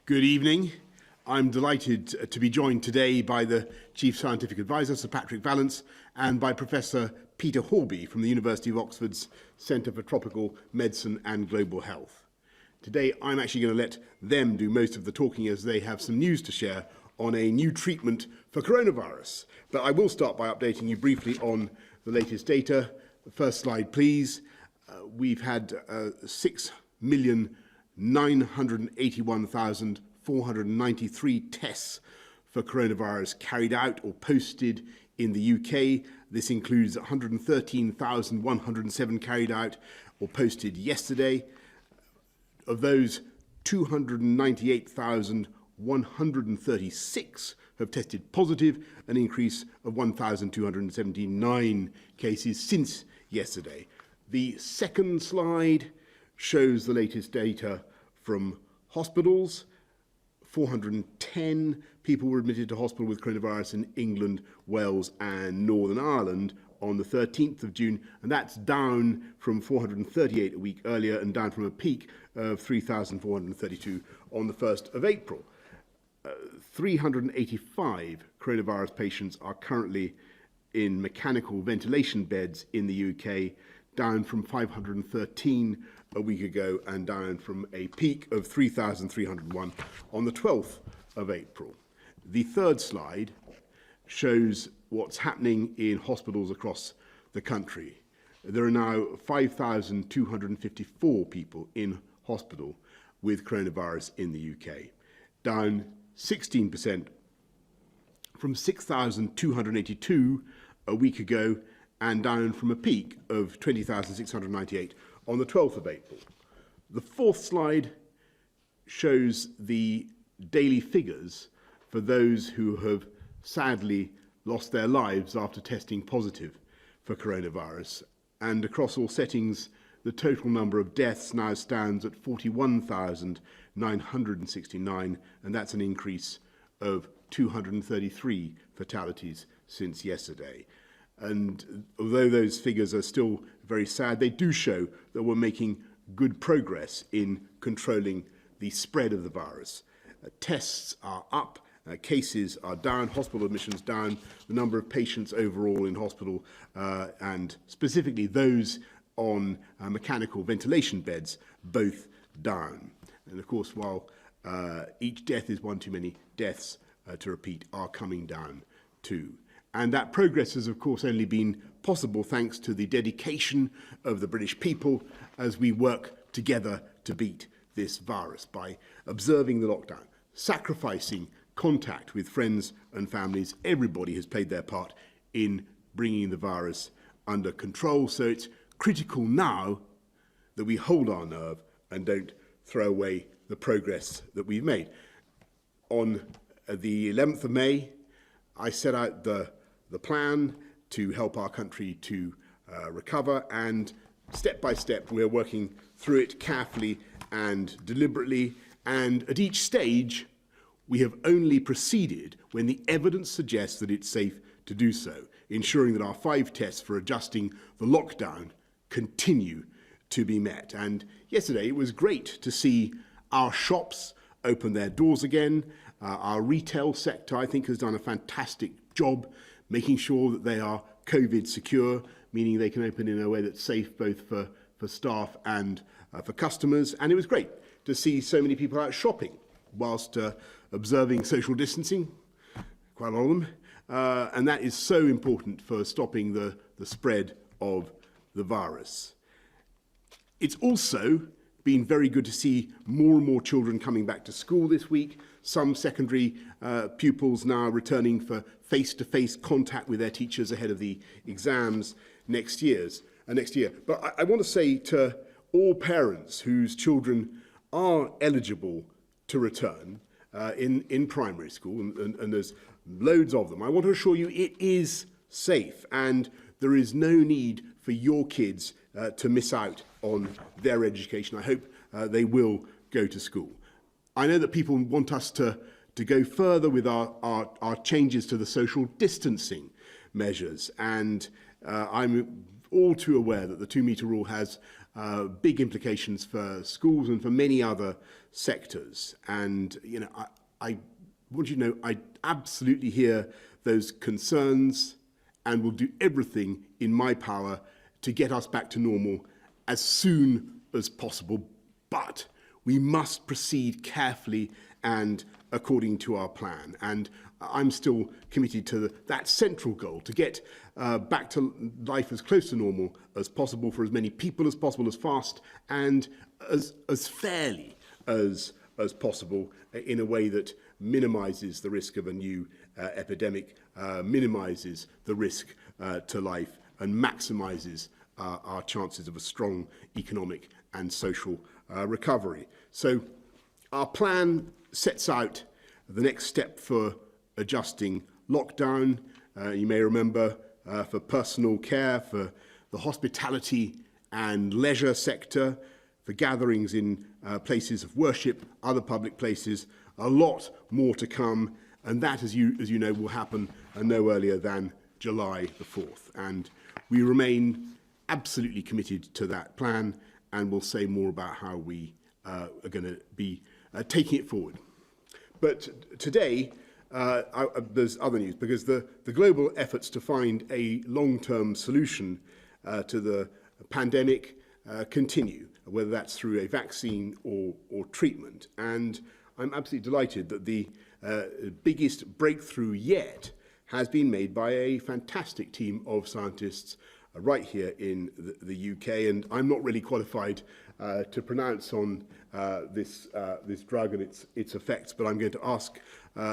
Good evening. I'm delighted to be joined today by the Chief Scientific Advisor, Sir Patrick Vallance, and by Professor Peter Hornby from the University of Oxford's Centre for Tropical Medicine and Global Health. Today, I'm actually going to let them do most of the talking as they have some news to share on a new treatment for coronavirus. But I will start by updating you briefly on the latest data. The first slide, please. We've had 6,981,493 tests for coronavirus carried out or posted in the UK. This includes 113,107 carried out or posted yesterday. Of those, 298,136 have tested positive, an increase of 1,279 cases since yesterday. The second slide shows the latest data from hospitals. 410 people were admitted to hospital with coronavirus in England, Wales and Northern Ireland on the 13th of June, and that's down from 438 a week earlier and down from a peak of 3,432 on the 1st of April. 385 coronavirus patients are currently in mechanical ventilation beds in the UK, down from 513 a week ago and down from a peak of 3,301 on the 12th of April. The third slide shows what's happening in hospitals across the country. There are now 5,254 people in hospital with coronavirus in the UK, down 16% from 6,282 a week ago and down from a peak of 20,698 on the 12th of April. The fourth slide shows the daily figures for those who have sadly lost their lives after testing positive for coronavirus. And across all settings, the total number of deaths now stands at 41,969, and that's an increase of 233 fatalities since yesterday. And although those figures are still very sad, they do show that we're making good progress in controlling the spread of the virus. Tests are up, cases are down, hospital admissions down, the number of patients overall in hospital and specifically those on mechanical ventilation beds, both down. And of course, while each death is one too many, deaths, to repeat, are coming down too. And that progress has, of course, only been possible thanks to the dedication of the British people as we work together to beat this virus by observing the lockdown, sacrificing contact with friends and families. Everybody has played their part in bringing the virus under control. So it's critical now that we hold our nerve and don't throw away the progress that we've made. On the 11th of May, I set out the plan to help our country to recover, and step by step we're working through it carefully and deliberately, and at each stage we have only proceeded when the evidence suggests that it's safe to do so, ensuring that our 5 tests for adjusting the lockdown continue to be met. And yesterday it was great to see our shops open their doors again. Our retail sector, I think, has done a fantastic job making sure that they are COVID secure, meaning they can open in a way that's safe both for staff and for customers. And it was great to see so many people out shopping whilst observing social distancing, quite a lot of them. And that is so important for stopping the spread of the virus. It's also been very good to see more and more children coming back to school this week. Some secondary pupils now returning for face-to-face contact with their teachers ahead of the exams next year. But I want to say to all parents whose children are eligible to return in primary school, and there's loads of them, I want to assure you it is safe and there is no need for your kids to miss out on their education. I hope they will go to school. I know that people want us to go further with our changes to the social distancing measures, and I'm all too aware that the 2-metre rule has big implications for schools and for many other sectors. And, I want you to know, I absolutely hear those concerns and will do everything in my power to get us back to normal as soon as possible. But we must proceed carefully and according to our plan. And I'm still committed to that central goal, to get back to life as close to normal as possible for as many people as possible, as fast and as fairly as possible, in a way that minimises the risk of a new epidemic, minimises the risk to life, and maximises our chances of a strong economic and social recovery. So our plan sets out the next step for adjusting lockdown. You may remember for personal care, for the hospitality and leisure sector, for gatherings in places of worship, other public places, a lot more to come. And that, as you know, will happen no earlier than July the 4th. And we remain absolutely committed to that plan, and we'll say more about how we are going to be taking it forward. But today, there's other news, because the global efforts to find a long-term solution to the pandemic continue, whether that's through a vaccine or treatment. And I'm absolutely delighted that the biggest breakthrough yet has been made by a fantastic team of scientists right here in the UK. And I'm not really qualified to pronounce on this drug and its effects, but I'm going to ask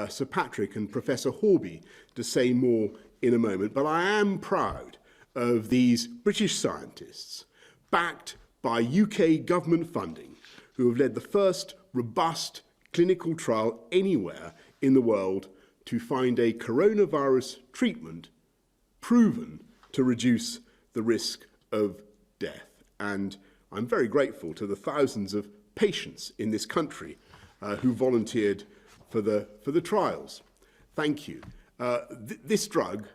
Sir Patrick and Professor Hornby to say more in a moment. But I am proud of these British scientists, backed by UK government funding, who have led the first robust clinical trial anywhere in the world to find a coronavirus treatment proven to reduce the risk of death. And I'm very grateful to the thousands of patients in this country who volunteered for the trials. Thank you. This drug,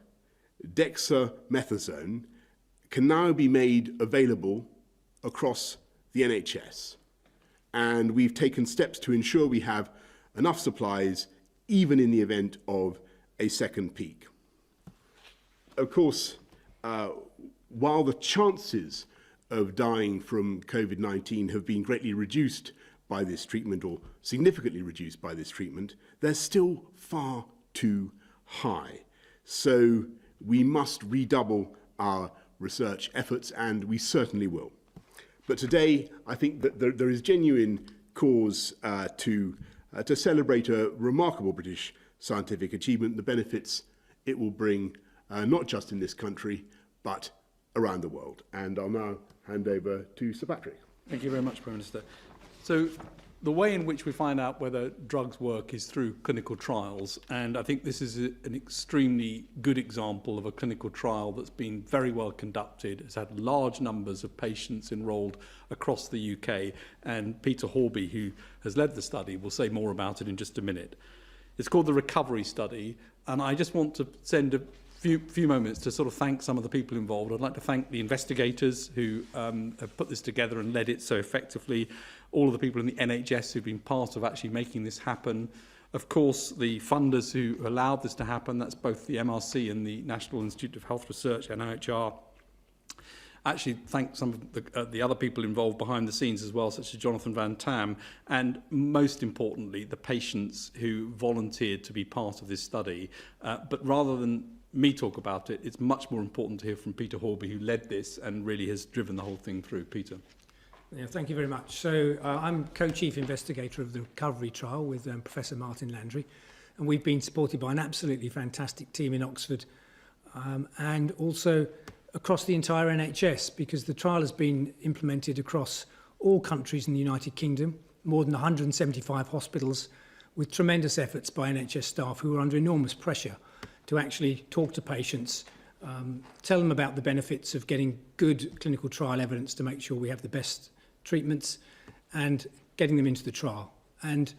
dexamethasone, can now be made available across the NHS. And we've taken steps to ensure we have enough supplies, even in the event of a second peak. Of course, while the chances of dying from COVID-19 have been greatly reduced by this treatment, or significantly reduced by this treatment, they're still far too high. So we must redouble our research efforts, and we certainly will. But today, I think that there is genuine cause to celebrate a remarkable British scientific achievement, the benefits it will bring, not just in this country, but around the world. And I'll now hand over to Sir Patrick. Thank you very much, Prime Minister. So the way in which we find out whether drugs work is through clinical trials, and I think this is an extremely good example of a clinical trial that's been very well conducted, has had large numbers of patients enrolled across the UK, and Peter Hornby, who has led the study, will say more about it in just a minute. It's called the Recovery Study, and I just want to send a few moments to sort of thank some of the people involved. I'd like to thank the investigators who have put this together and led it so effectively, all of the people in the NHS who've been part of actually making this happen. Of course, the funders who allowed this to happen, that's both the MRC and the National Institute of Health Research, NIHR. Actually, thank some of the other people involved behind the scenes as well, such as Jonathan Van Tam, and most importantly, the patients who volunteered to be part of this study. But rather than me talk about it, it's much more important to hear from Peter Hornby, who led this and really has driven the whole thing through. Peter. Yeah, thank you very much. So I'm co-chief investigator of the recovery trial with Professor Martin Landry, and we've been supported by an absolutely fantastic team in Oxford and also across the entire NHS, because the trial has been implemented across all countries in the United Kingdom, more than 175 hospitals, with tremendous efforts by NHS staff who are under enormous pressure to actually talk to patients, tell them about the benefits of getting good clinical trial evidence to make sure we have the best treatments and getting them into the trial. And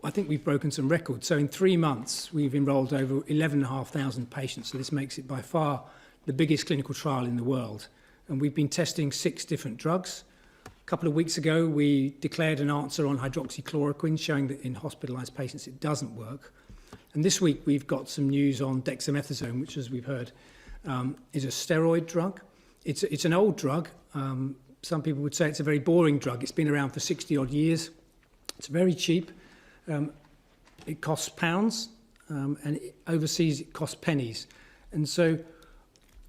I think we've broken some records. So in 3 months, we've enrolled over 11,500 patients. So this makes it by far the biggest clinical trial in the world. and we've been testing 6 different drugs. A couple of weeks ago, we declared an answer on hydroxychloroquine, showing that in hospitalised patients it doesn't work. And this week, we've got some news on dexamethasone, which, as we've heard, is a steroid drug. It's an old drug. Some people would say it's a very boring drug. It's been around for 60-odd years. It's very cheap. It costs pounds, and overseas it costs pennies. And so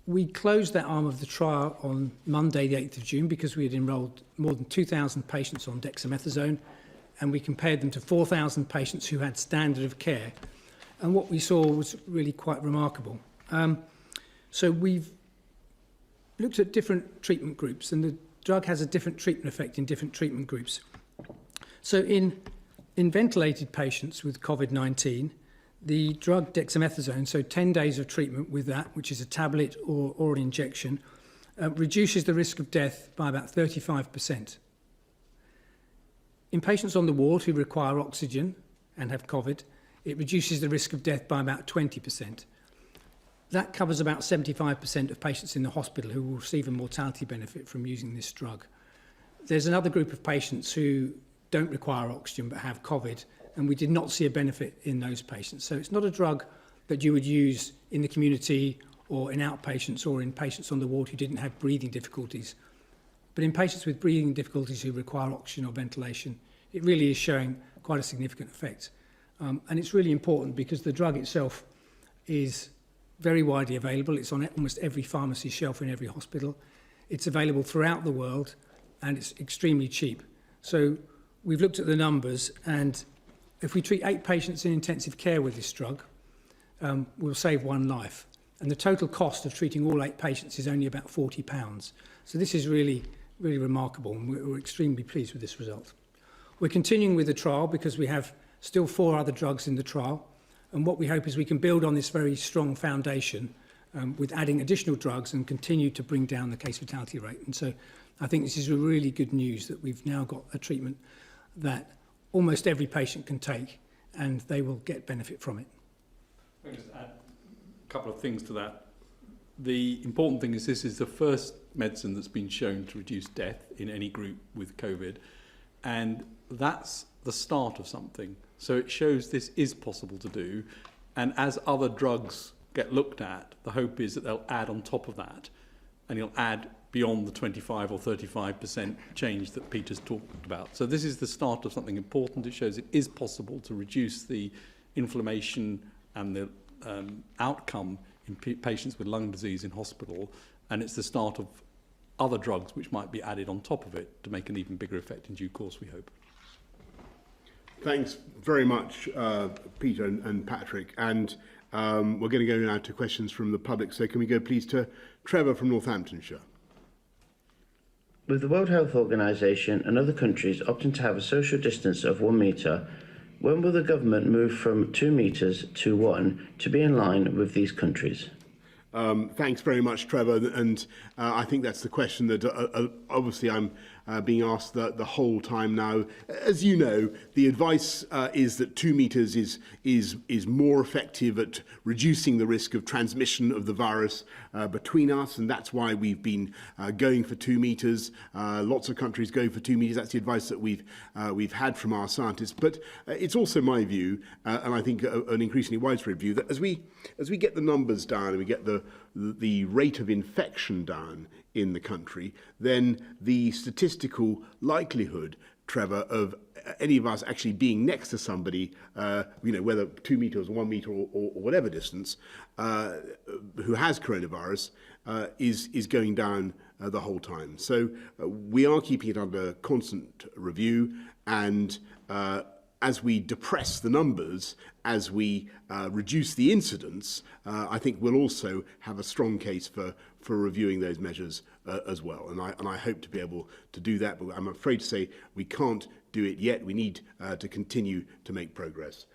we closed that arm of the trial on Monday, the 8th of June, because we had enrolled more than 2,000 patients on dexamethasone, and we compared them to 4,000 patients who had standard of care. And what we saw was really quite remarkable. So we've looked at different treatment groups, and the drug has a different treatment effect in different treatment groups. So in ventilated patients with COVID-19, the drug dexamethasone, so 10 days of treatment with that, which is a tablet or an injection, reduces the risk of death by about 35%. In patients on the ward who require oxygen and have COVID, it reduces the risk of death by about 20%. That covers about 75% of patients in the hospital who will receive a mortality benefit from using this drug. There's another group of patients who don't require oxygen but have COVID, and we did not see a benefit in those patients. So it's not a drug that you would use in the community or in outpatients or in patients on the ward who didn't have breathing difficulties. But in patients with breathing difficulties who require oxygen or ventilation, it really is showing quite a significant effect. And it's really important because the drug itself is very widely available. It's on almost every pharmacy shelf in every hospital. It's available throughout the world, and it's extremely cheap. So we've looked at the numbers, and if we treat 8 patients in intensive care with this drug, we'll save 1 life. And the total cost of treating all 8 patients is only about £40. So this is really, really remarkable, and we're extremely pleased with this result. We're continuing with the trial because we have still 4 other drugs in the trial. And what we hope is we can build on this very strong foundation with adding additional drugs and continue to bring down the case fatality rate. And so I think this is a really good news that we've now got a treatment that almost every patient can take, and they will get benefit from it. Let me just add a couple of things to that. The important thing is this is the first medicine that's been shown to reduce death in any group with COVID, and that's the start of something. So it shows this is possible to do, and as other drugs get looked at, the hope is that they'll add on top of that, and you'll add beyond the 25 or 35% change that Peter's talked about. So this is the start of something important. It shows it is possible to reduce the inflammation and the outcome in patients with lung disease in hospital, and it's the start of other drugs which might be added on top of it to make an even bigger effect in due course, we hope. Thanks very much, Peter and Patrick. And we're going to go now to questions from the public. So can we go please to Trevor from Northamptonshire? With the World Health Organization and other countries opting to have a social distance of 1 metre, when will the government move from 2 metres to 1 to be in line with these countries? Thanks very much, Trevor. And I think that's the question that obviously I'm being asked the whole time now. As you know, the advice is that 2 metres is more effective at reducing the risk of transmission of the virus between us, and that's why we've been going for 2 metres. Lots of countries go for 2 metres. That's the advice that we've had from our scientists. But it's also my view, and I think an increasingly widespread view, that as we get the numbers down and we get the rate of infection down in the country, then the statistical likelihood, Trevor, of any of us actually being next to somebody, whether 2 metres, 1 metre or whatever distance, who has coronavirus, is going down the whole time. So we are keeping it under constant review, and as we depress the numbers, as we reduce the incidence, I think we'll also have a strong case for reviewing those measures as well. And I hope to be able to do that, but I'm afraid to say we can't do it yet. We need to continue to make progress.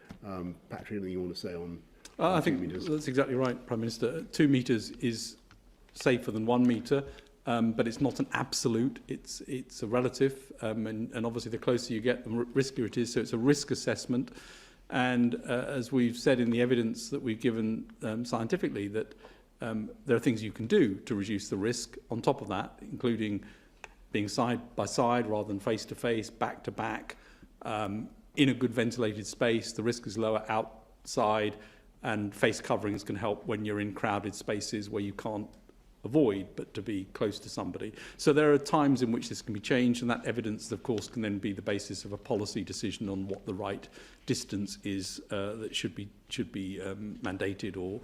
Patrick, anything you want to say on I think that's exactly right, Prime Minister. 2 metres is safer than 1 metre. But it's not an absolute, it's a relative, and obviously the closer you get, the riskier it is, so it's a risk assessment. And as we've said in the evidence that we've given scientifically, that there are things you can do to reduce the risk on top of that, including being side by side rather than face to face, back to back, in a good ventilated space. The risk is lower outside, and face coverings can help when you're in crowded spaces where you can't avoid but to be close to somebody. So there are times in which this can be changed, and that evidence, of course, can then be the basis of a policy decision on what the right distance is that should be mandated or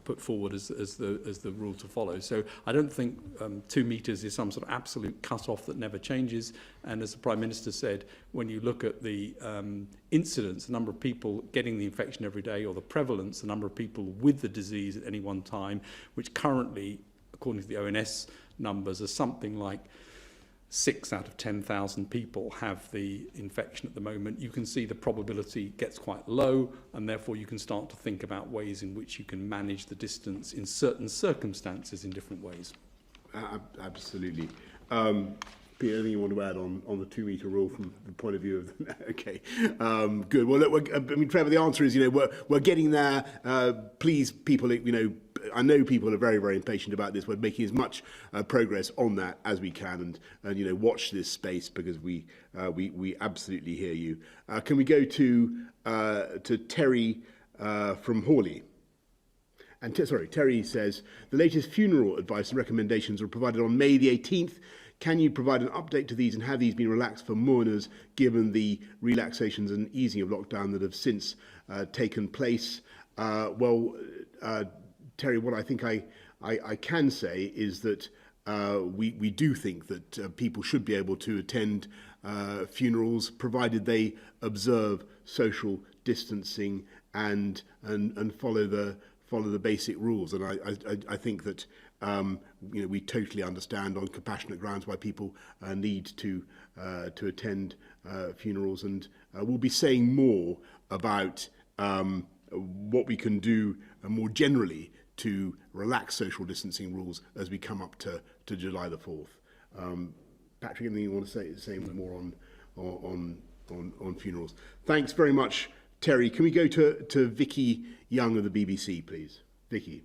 put forward as the rule to follow. So I don't think 2 metres is some sort of absolute cut-off that never changes. And as the Prime Minister said, when you look at the incidence, the number of people getting the infection every day, or the prevalence, the number of people with the disease at any one time, which currently, according to the ONS numbers, are something like 6 out of 10,000 people have the infection at the moment, you can see the probability gets quite low, and therefore you can start to think about ways in which you can manage the distance in certain circumstances in different ways. Absolutely. Peter, anything you want to add on the 2 metre rule from the point of view of okay, good. Well, look, I mean, Trevor, the answer is, we're getting there. Please, people, I know people are very, very impatient about this. We're making as much progress on that as we can, and watch this space, because we absolutely hear you. Can we go to Terry from Hawley? And Terry says, the latest funeral advice and recommendations were provided on May the 18th. Can you provide an update to these, and have these been relaxed for mourners given the relaxations and easing of lockdown that have since taken place? Terry, what I think I can say is that we do think that people should be able to attend funerals, provided they observe social distancing and follow the basic rules. And I think that we totally understand on compassionate grounds why people need to attend funerals, and we'll be saying more about what we can do more generally to relax social distancing rules as we come up to July the 4th. Patrick, anything you want to say more on funerals? Thanks very much, Terry. Can we go to Vicky Young of the BBC, please? Vicky.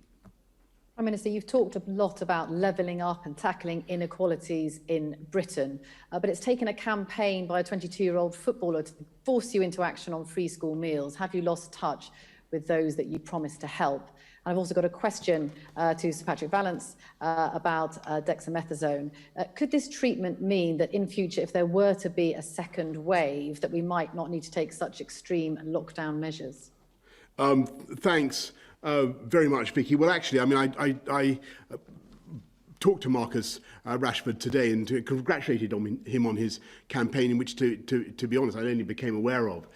Prime Minister, you've talked a lot about levelling up and tackling inequalities in Britain, but it's taken a campaign by a 22-year-old footballer to force you into action on free school meals. Have you lost touch with those that you promised to help? And I've also got a question to Sir Patrick Vallance about dexamethasone. Could this treatment mean that in future, if there were to be a second wave, that we might not need to take such extreme lockdown measures? Thanks very much, Vicky. Well, actually, I mean, I talked to Marcus Rashford today and congratulated him on his campaign, in which, to be honest, I only became aware of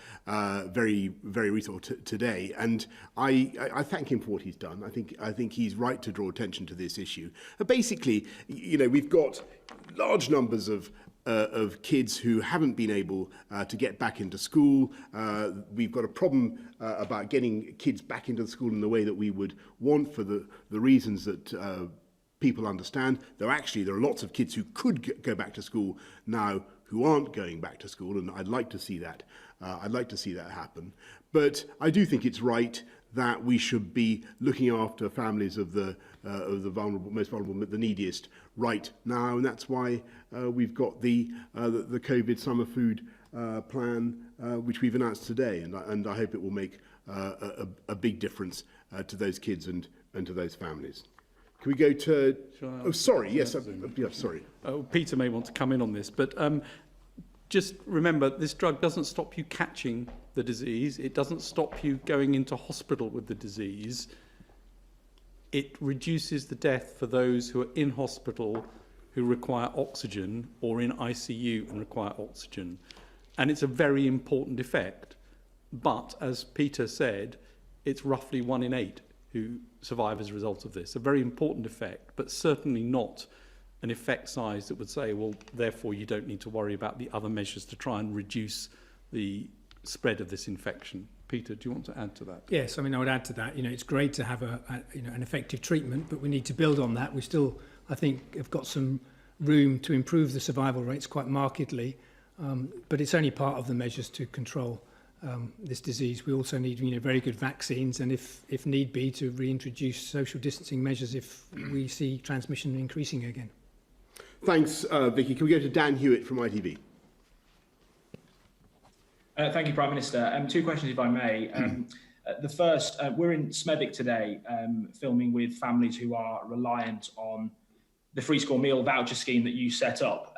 very, very recently today. And I thank him for what he's done. I think he's right to draw attention to this issue. Basically, we've got large numbers of kids who haven't been able to get back into school. We've got a problem about getting kids back into the school in the way that we would want, for the reasons that people understand, though actually there are lots of kids who could go back to school now who aren't going back to school, and I'd like to see that. I'd like to see that happen. But I do think it's right that we should be looking after families of the vulnerable, most vulnerable, the neediest right now, and that's why we've got the COVID summer food plan, which we've announced today, and I hope it will make a big difference to those kids and to those families. Can we go to... Oh, sorry. Yes, sorry. Peter may want to come in on this, but just remember, this drug doesn't stop you catching the disease. It doesn't stop you going into hospital with the disease. It reduces the death for those who are in hospital who require oxygen, or in ICU and require oxygen. And it's a very important effect. But, as Peter said, it's roughly 1 in 8 who survive as a result of this. A very important effect, but certainly not an effect size that would say, well, therefore you don't need to worry about the other measures to try and reduce the spread of this infection. Peter, do you want to add to that? Yes, I mean, I would add to that. It's great to have an effective treatment, but we need to build on that. We still, I think, have got some room to improve the survival rates quite markedly, but it's only part of the measures to control this disease. We also need very good vaccines, and if need be, to reintroduce social distancing measures if we see transmission increasing again. Thanks, Vicky. Can we go to Dan Hewitt from ITV? Thank you, Prime Minister. Two questions, if I may. The first, we're in Smethwick today, filming with families who are reliant on the free school meal voucher scheme that you set up.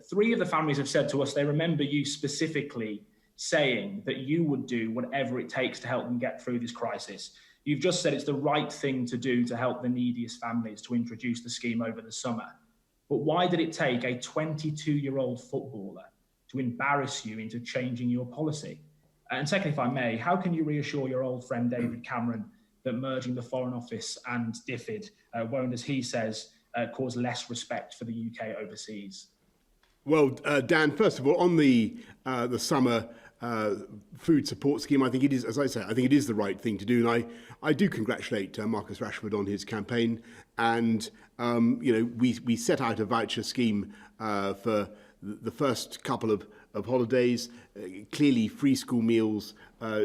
Three of the families have said to us they remember you specifically saying that you would do whatever it takes to help them get through this crisis. You've just said it's the right thing to do to help the neediest families to introduce the scheme over the summer. But why did it take a 22-year-old footballer to embarrass you into changing your policy? And secondly, if I may, how can you reassure your old friend David Cameron that merging the Foreign Office and DFID won't, as he says, cause less respect for the UK overseas? Well, Dan, first of all, on the summer food support scheme, I think it is, as I say, I think it is the right thing to do, and I do congratulate Marcus Rashford on his campaign. And we set out a voucher scheme for the first couple of holidays. Clearly, free school meals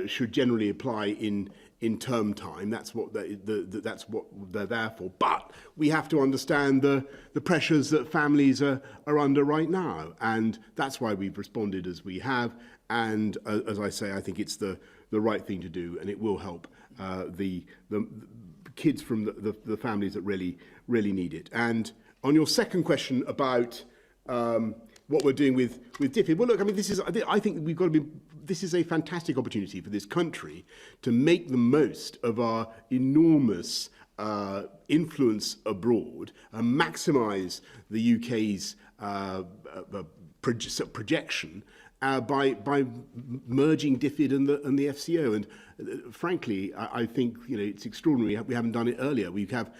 should generally apply in term time. That's what that's what they're there for. But we have to understand the pressures that families are under right now, and that's why we've responded as we have. And as I say, I think it's the right thing to do, and it will help the kids from the families that really need it. And on your second question about what we're doing with DFID. Well, look, I mean, I think we've got to be. This is a fantastic opportunity for this country to make the most of our enormous influence abroad and maximise the UK's projection by merging DFID and the FCO. And frankly, I think it's extraordinary we haven't done it earlier. We have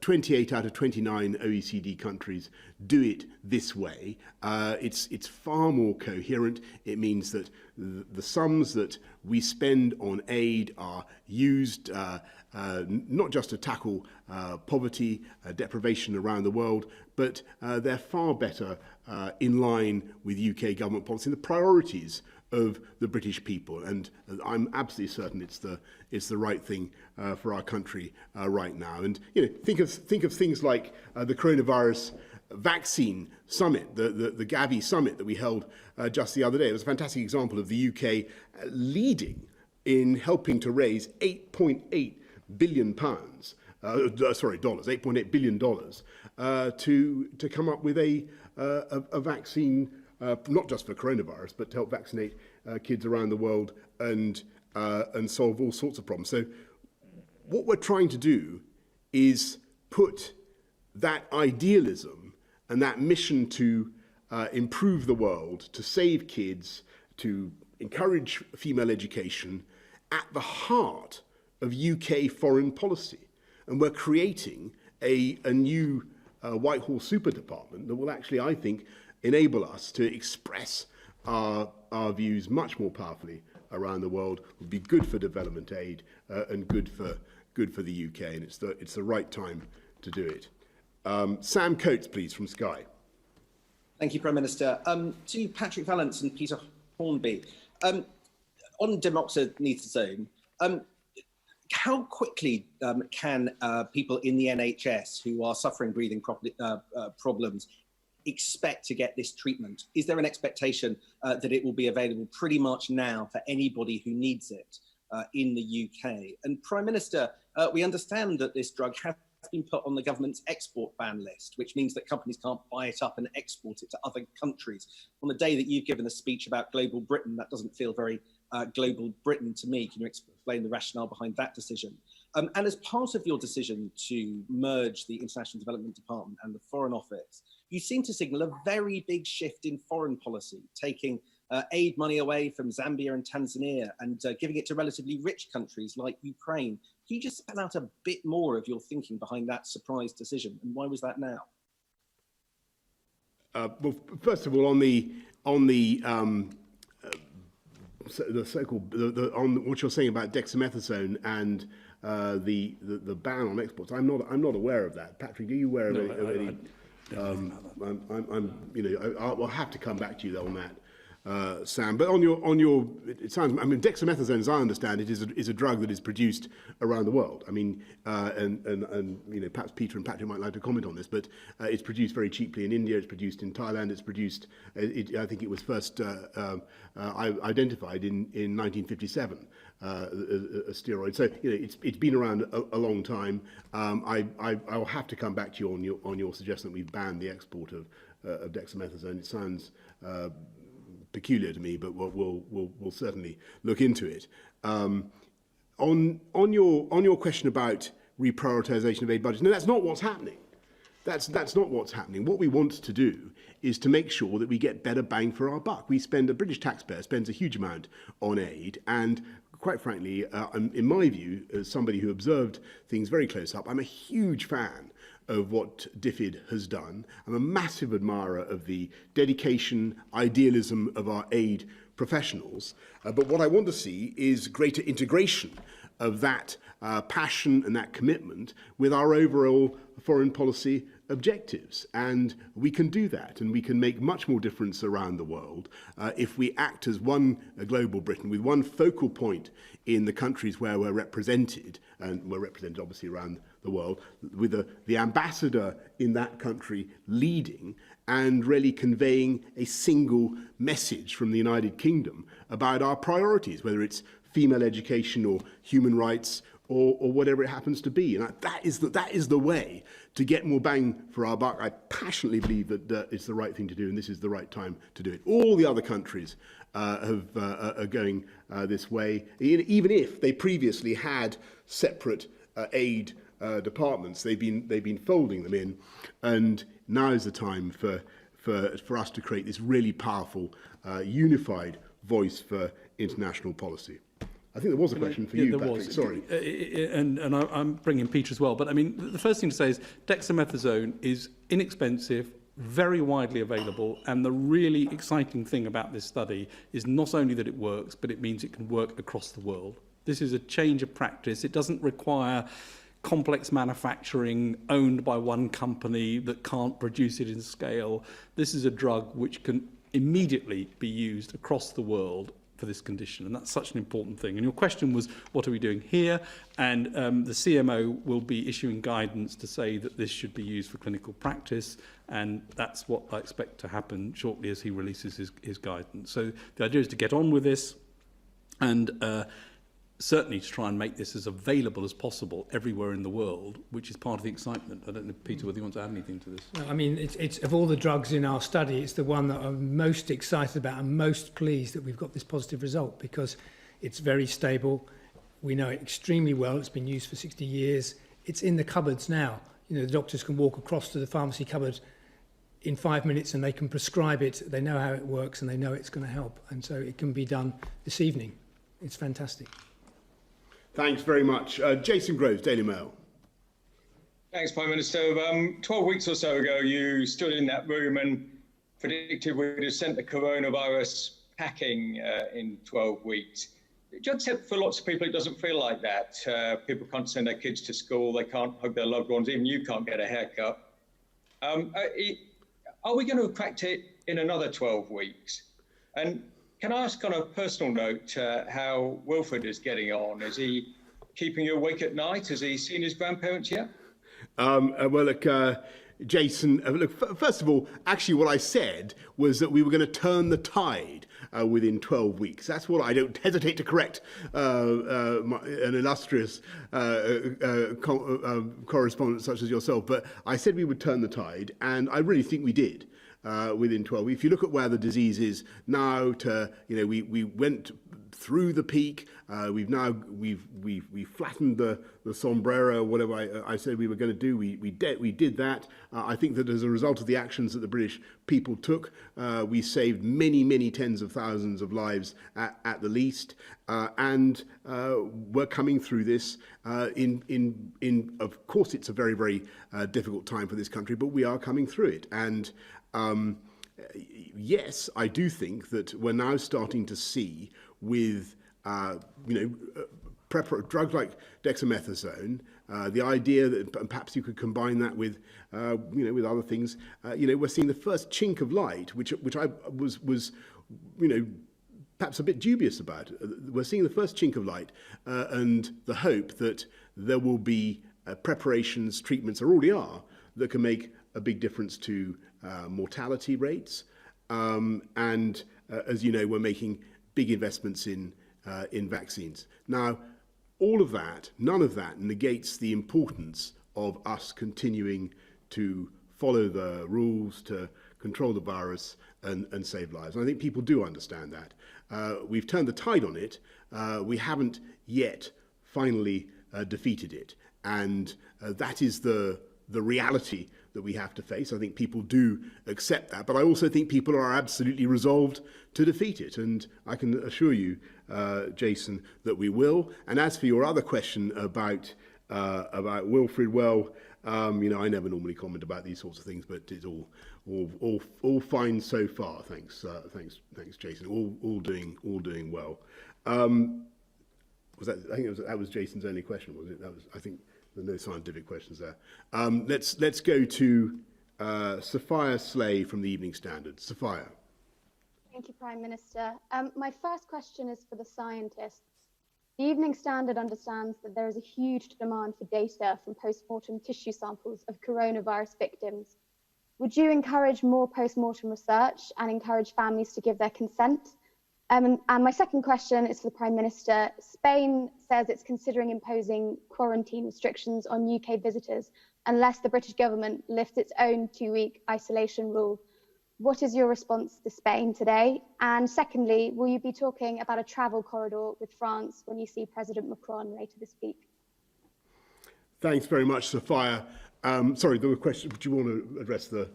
28 out of 29 OECD countries do it this way. It's far more coherent. It means that the sums that we spend on aid are used not just to tackle poverty, deprivation around the world, but they're far better in line with UK government policy and the priorities of the British people. And I'm absolutely certain it's the right thing for our country right now. And think of things like the coronavirus vaccine summit, the Gavi summit that we held just the other day. It was a fantastic example of the UK leading in helping to raise $8.8 billion dollars, $8.8 billion to come up with a vaccine, not just for coronavirus, but to help vaccinate kids around the world and solve all sorts of problems. So what we're trying to do is put that idealism and that mission to improve the world, to save kids, to encourage female education at the heart of UK foreign policy. And we're creating a new Whitehall super department that will actually, I think, enable us to express our views much more powerfully around the world. Would be good for development aid and good for the UK, and it's the right time to do it. Sam Coates, please, from Sky. Thank you, Prime Minister. To Patrick Vallance and Peter Hornby, on demoxyzone, how quickly can people in the NHS who are suffering breathing problems expect to get this treatment? Is there an expectation that it will be available pretty much now for anybody who needs it in the UK? And Prime Minister, we understand that this drug has been put on the government's export ban list, which means that companies can't buy it up and export it to other countries. On the day that you've given a speech about global Britain, that doesn't feel very global Britain to me. Can you explain the rationale behind that decision? And as part of your decision to merge the International Development Department and the Foreign Office, you seem to signal a very big shift in foreign policy, taking aid money away from Zambia and Tanzania and giving it to relatively rich countries like Ukraine. Can you just spell out a bit more of your thinking behind that surprise decision, and why was that now? Well, first of all, on what you're saying about dexamethasone and the ban on exports, I'm not aware of that. Patrick, are you aware of any? I'll have to come back to you on that. Sam. But on your, it sounds. I mean, dexamethasone, as I understand it, is a drug that is produced around the world. I mean, and you know, perhaps Peter and Patrick might like to comment on this, but it's produced very cheaply in India. It's produced in Thailand. It's produced. I think it was first identified in 1957. A steroid. So you know, it's been around a long time. I'll have to come back to you on your suggestion that we ban the export of dexamethasone. It sounds peculiar to me, but we'll certainly look into it. On your question about reprioritization of aid budgets, no, that's not what's happening. That's not what's happening. What we want to do is to make sure that we get better bang for our buck. The British taxpayer spends a huge amount on aid, and quite frankly, in my view, as somebody who observed things very close up, I'm a huge fan of what DFID has done. I'm a massive admirer of the dedication, idealism of our aid professionals. But what I want to see is greater integration of that passion and that commitment with our overall foreign policy objectives. And we can do that, and we can make much more difference around the world if we act as one global Britain with one focal point in the countries where we're represented, and we're represented obviously around the world, with the ambassador in that country leading and really conveying a single message from the United Kingdom about our priorities, whether it's female education or human rights or whatever it happens to be. And that is the way to get more bang for our buck. I passionately believe that it's the right thing to do, and this is the right time to do it. All the other countries are going this way, even if they previously had separate aid departments. They've been folding them in, and now is the time for us to create this really powerful, unified voice for international policy. I think there was a question for you, Patrick. Sorry. And I'm bringing Peter as well. But I mean, the first thing to say is dexamethasone is inexpensive, very widely available. And the really exciting thing about this study is not only that it works, but it means it can work across the world. This is a change of practice. It doesn't require complex manufacturing owned by one company that can't produce it in scale. This is a drug which can immediately be used across the world for this condition, and that's such an important thing. And your question was, what are we doing here? And the CMO will be issuing guidance to say that this should be used for clinical practice, and that's what I expect to happen shortly as he releases his guidance. So the idea is to get on with this, and certainly to try and make this as available as possible everywhere in the world, which is part of the excitement. I don't know, Peter, whether you want to add anything to this. I mean, it's of all the drugs in our study, it's the one that I'm most excited about and most pleased that we've got this positive result, because it's very stable. We know it extremely well. It's been used for 60 years. It's in the cupboards now. You know, the doctors can walk across to the pharmacy cupboard in 5 minutes and they can prescribe it. They know how it works and they know it's going to help. And so it can be done this evening. It's fantastic. Thanks very much. Jason Groves, Daily Mail. Thanks, Prime Minister. 12 weeks or so ago, you stood in that room and predicted we'd have sent the coronavirus packing in 12 weeks. Just for lots of people, it doesn't feel like that. People can't send their kids to school. They can't hug their loved ones. Even you can't get a haircut. Are we going to have cracked it in another 12 weeks? And can I ask on a personal note how Wilfred is getting on? Is he keeping you awake at night? Has he seen his grandparents yet? Well, look, Jason, look, first of all, actually what I said was that we were going to turn the tide within 12 weeks. That's what I don't hesitate to correct an illustrious correspondent such as yourself. But I said we would turn the tide, and I really think we did. Within 12 weeks. If you look at where the disease is now, we went through the peak. We've flattened the sombrero, whatever I said we were going to do. We did that. I think that as a result of the actions that the British people took, we saved many tens of thousands of lives at the least, and we're coming through this. Of course, it's a very difficult time for this country, but we are coming through it. And yes, I do think that we're now starting to see with, drugs like dexamethasone, the idea that perhaps you could combine that with, with other things. We're seeing the first chink of light, which I was perhaps a bit dubious about. We're seeing the first chink of light and the hope that there will be preparations, treatments, there already are, that can make a big difference to mortality rates. And as you know, we're making big investments in vaccines. Now, all of that, none of that negates the importance of us continuing to follow the rules, to control the virus and save lives. And I think people do understand that. We've turned the tide on it. We haven't yet finally defeated it. And that is the reality that we have to face. I think people do accept that, but I also think people are absolutely resolved to defeat it. And I can assure you, Jason, that we will. And as for your other question about Wilfred, well, I never normally comment about these sorts of things, but it's all fine so far. Thanks, Jason. All doing well. Was that? I think that was Jason's only question, was it? I think there are no scientific questions there. Let's go to Sophia Slay from the Evening Standard. Sophia. Thank you, Prime Minister. My first question is for the scientists. The Evening Standard understands that there is a huge demand for data from post-mortem tissue samples of coronavirus victims. Would you encourage more post-mortem research and encourage families to give their consent? And my second question is for the Prime Minister. Spain says it's considering imposing quarantine restrictions on UK visitors unless the British government lifts its own 2-week isolation rule. What is your response to Spain today? And secondly, will you be talking about a travel corridor with France when you see President Macron later this week? Thanks very much, Sophia. Sorry, there were questions. Do you want to address the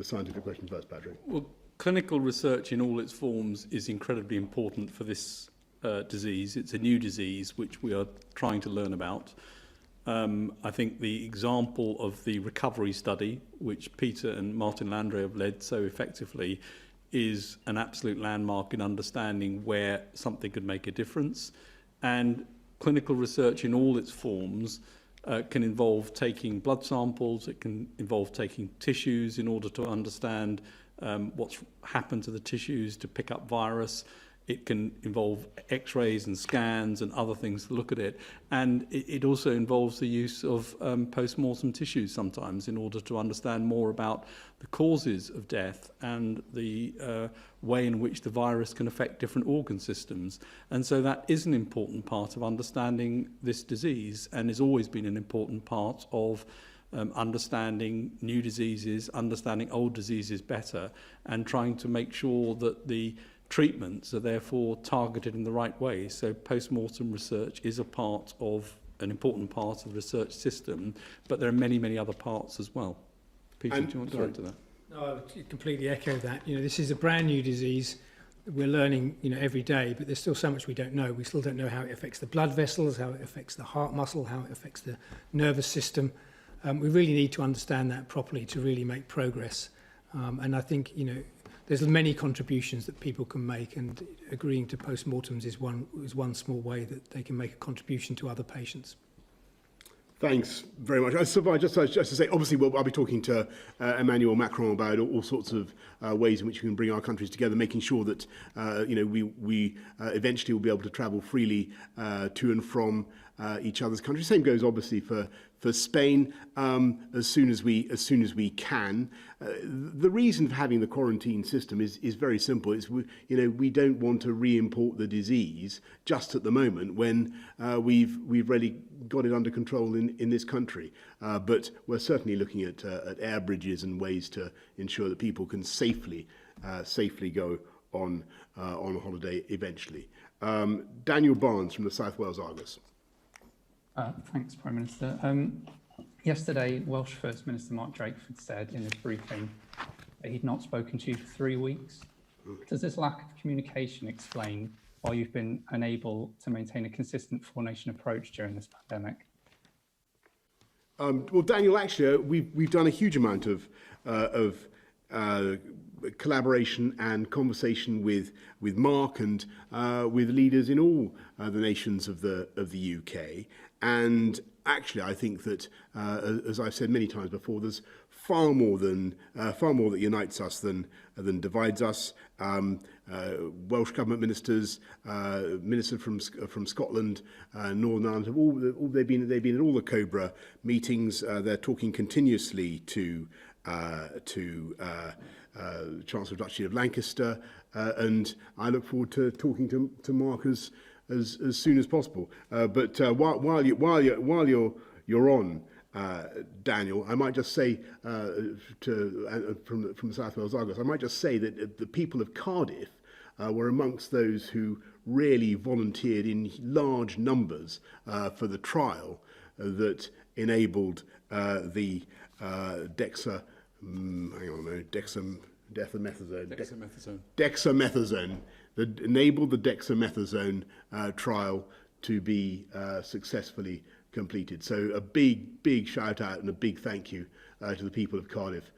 scientific question first, Patrick? Well, clinical research in all its forms is incredibly important for this disease. It's a new disease which we are trying to learn about. I think the example of the recovery study, which Peter and Martin Landry have led so effectively, is an absolute landmark in understanding where something could make a difference. And clinical research in all its forms can involve taking blood samples, it can involve taking tissues in order to understand what's happened to the tissues to pick up virus. It can involve x-rays and scans and other things to look at it. And it also involves the use of post-mortem tissues sometimes in order to understand more about the causes of death and the way in which the virus can affect different organ systems. And so that is an important part of understanding this disease and has always been an important part of understanding new diseases, understanding old diseases better, and trying to make sure that the treatments are therefore targeted in the right way. So post-mortem research is an important part of the research system, but there are many, many other parts as well. Peter, do you want to add to that? No, I would completely echo that. This is a brand new disease. We're learning, every day, but there's still so much we don't know. We still don't know how it affects the blood vessels, how it affects the heart muscle, how it affects the nervous system. We really need to understand that properly to really make progress. And I think, there's many contributions that people can make, and agreeing to post-mortems is one small way that they can make a contribution to other patients. Thanks very much. Just to say, obviously, I'll be talking to Emmanuel Macron about all sorts of ways in which we can bring our countries together, making sure that we eventually will be able to travel freely to and from each other's countries. Same goes obviously for Spain as soon as we can. The reason for having the quarantine system is very simple. It's we don't want to re-import the disease just at the moment when we've really got it under control in this country. But we're certainly looking at air bridges and ways to ensure that people can safely go on holiday eventually. Daniel Barnes from the South Wales Argus. Thanks, Prime Minister. Yesterday, Welsh First Minister Mark Drakeford said in his briefing that he'd not spoken to you for 3 weeks. Does this lack of communication explain why you've been unable to maintain a consistent four-nation approach during this pandemic? Well, Daniel, actually, we've done a huge amount of collaboration and conversation with Mark and with leaders in all the nations of the UK. And actually, I think that, as I've said many times before, there's far more that unites us than divides us. Welsh Government ministers, ministers from Scotland, Northern Ireland, they've been at all the COBRA meetings. They're talking continuously to Chancellor Duchy of Lancaster, and I look forward to talking to Mark as soon as possible. But while you're on, Daniel, I might just say from the South Wales Argos, I might just say that the people of Cardiff were amongst those who really volunteered in large numbers for the trial that enabled the dexamethasone that enabled the dexamethasone trial to be successfully completed. So a big shout out and a big thank you to the people of Cardiff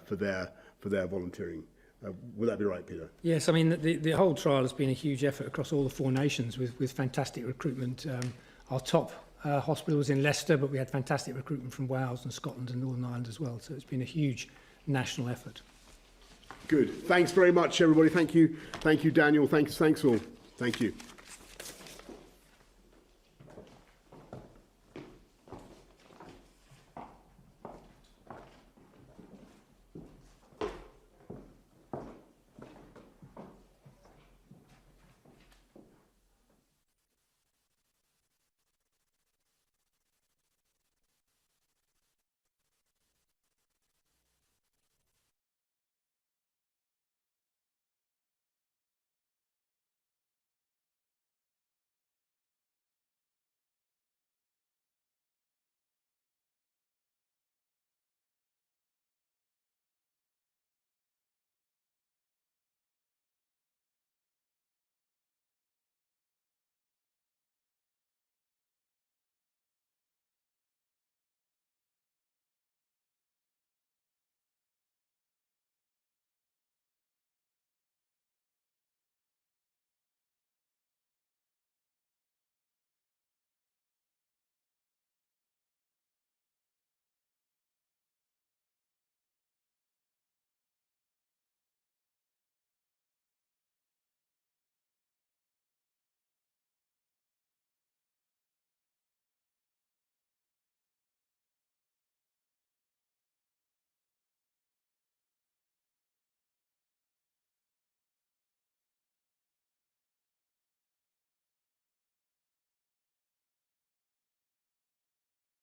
for their volunteering. Would that be right, Peter? Yes, I mean, the whole trial has been a huge effort across all the 4 nations with fantastic recruitment. Our top hospital was in Leicester, but we had fantastic recruitment from Wales and Scotland and Northern Ireland as well. So it's been a huge national effort. Good. Thanks very much, everybody. Thank you, Daniel. Thanks all. Thank you.